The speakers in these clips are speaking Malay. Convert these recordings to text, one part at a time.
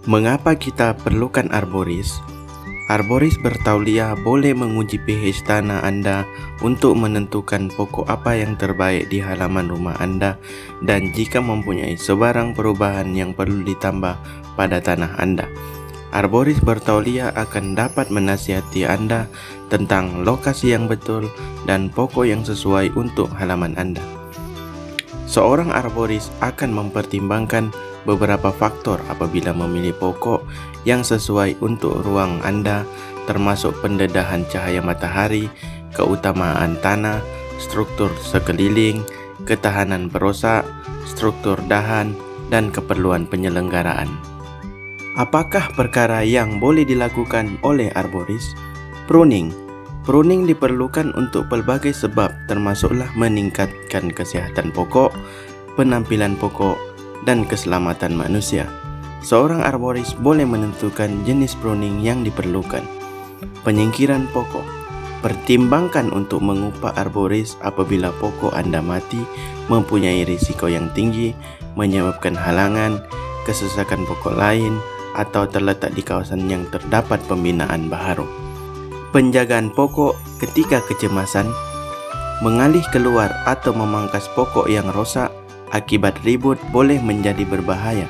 Mengapa kita perlukan arboris? Arboris bertauliah boleh menguji pH tanah Anda untuk menentukan pokok apa yang terbaik di halaman rumah Anda dan jika mempunyai sebarang perubahan yang perlu ditambah pada tanah Anda. Arboris bertauliah akan dapat menasihati Anda tentang lokasi yang betul dan pokok yang sesuai untuk halaman Anda. Seorang arboris akan mempertimbangkan beberapa faktor apabila memilih pokok yang sesuai untuk ruang Anda, termasuk pendedahan cahaya matahari, keutamaan tanah, struktur sekeliling, ketahanan perosak, struktur dahan, dan keperluan penyelenggaraan. Apakah perkara yang boleh dilakukan oleh arboris? Pruning. Pruning diperlukan untuk pelbagai sebab, termasuklah meningkatkan kesihatan pokok, penampilan pokok, dan keselamatan manusia. Seorang arboris boleh menentukan jenis pruning yang diperlukan. Penyingkiran pokok. Pertimbangkan untuk mengupah arboris apabila pokok Anda mati, mempunyai risiko yang tinggi, menyebabkan halangan, kesesakan pokok lain, atau terletak di kawasan yang terdapat pembinaan baharu. Penjagaan pokok ketika kecemasan. Mengalih keluar atau memangkas pokok yang rosak akibat ribut boleh menjadi berbahaya,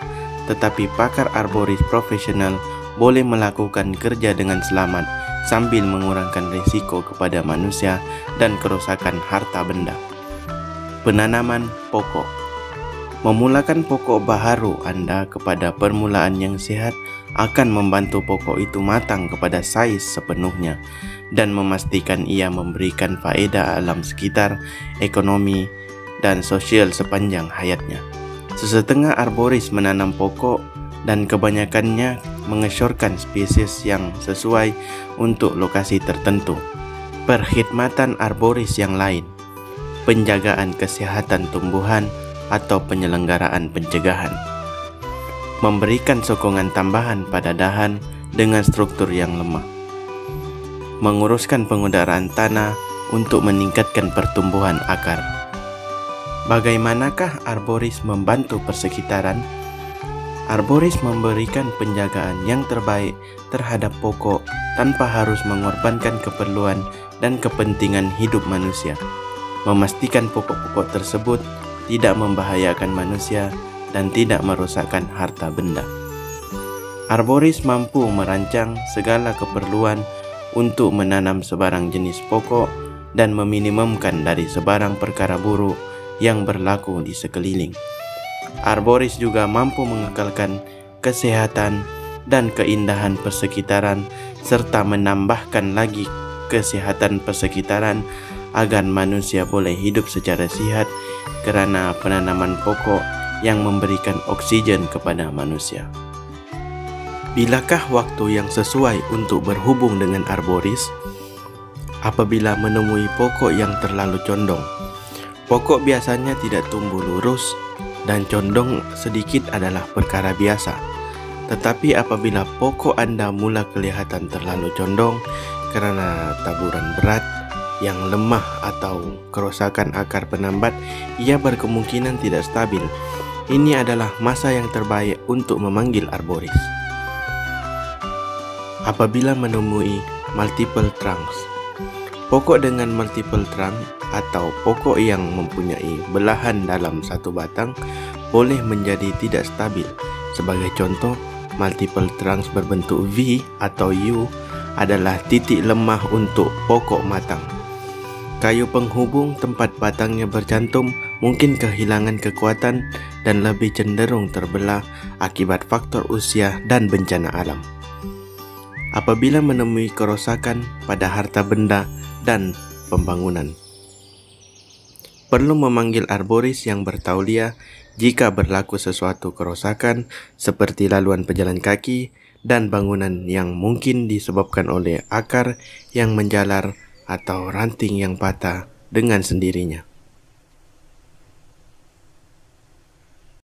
tetapi pakar arboris profesional boleh melakukan kerja dengan selamat sambil mengurangkan risiko kepada manusia dan kerosakan harta benda. Penanaman pokok. Memulakan pokok baharu Anda kepada permulaan yang sihat akan membantu pokok itu matang kepada saiz sepenuhnya dan memastikan ia memberikan faedah alam sekitar, ekonomi, dan sosial sepanjang hayatnya. Sesetengah arboris menanam pokok dan kebanyakannya mengesyorkan spesies yang sesuai untuk lokasi tertentu. Perkhidmatan arboris yang lain. Penjagaan kesihatan tumbuhan atau penyelenggaraan pencegahan. Memberikan sokongan tambahan pada dahan dengan struktur yang lemah. Menguruskan pengudaraan tanah untuk meningkatkan pertumbuhan akar. Bagaimanakah arboris membantu persekitaran? Arboris memberikan penjagaan yang terbaik terhadap pokok tanpa harus mengorbankan keperluan dan kepentingan hidup manusia. Memastikan pokok-pokok tersebut tidak membahayakan manusia dan tidak merosakkan harta benda. Arboris mampu merancang segala keperluan untuk menanam sebarang jenis pokok dan meminimumkan dari sebarang perkara buruk yang berlaku di sekeliling. Arboris juga mampu mengekalkan kesehatan dan keindahan persekitaran serta menambahkan lagi kesehatan persekitaran agar manusia boleh hidup secara sihat kerana penanaman pokok yang memberikan oksigen kepada manusia. Bilakah waktu yang sesuai untuk berhubung dengan arboris? Apabila menemui pokok yang terlalu condong. Pokok biasanya tidak tumbuh lurus dan condong sedikit adalah perkara biasa. Tetapi apabila pokok Anda mula kelihatan terlalu condong kerana taburan berat yang lemah atau kerosakan akar penambat, ia berkemungkinan tidak stabil. Ini adalah masa yang terbaik untuk memanggil arboris. Apabila menemui multiple trunks. Pokok dengan multiple trunk atau pokok yang mempunyai belahan dalam satu batang boleh menjadi tidak stabil. Sebagai contoh, multiple trunks berbentuk V atau U adalah titik lemah untuk pokok matang. Kayu penghubung tempat batangnya bercantum mungkin kehilangan kekuatan dan lebih cenderung terbelah akibat faktor usia dan bencana alam. Apabila menemui kerosakan pada harta benda dan pembangunan. Perlu memanggil arboris yang bertauliah jika berlaku sesuatu kerosakan seperti laluan pejalan kaki dan bangunan yang mungkin disebabkan oleh akar yang menjalar atau ranting yang patah dengan sendirinya.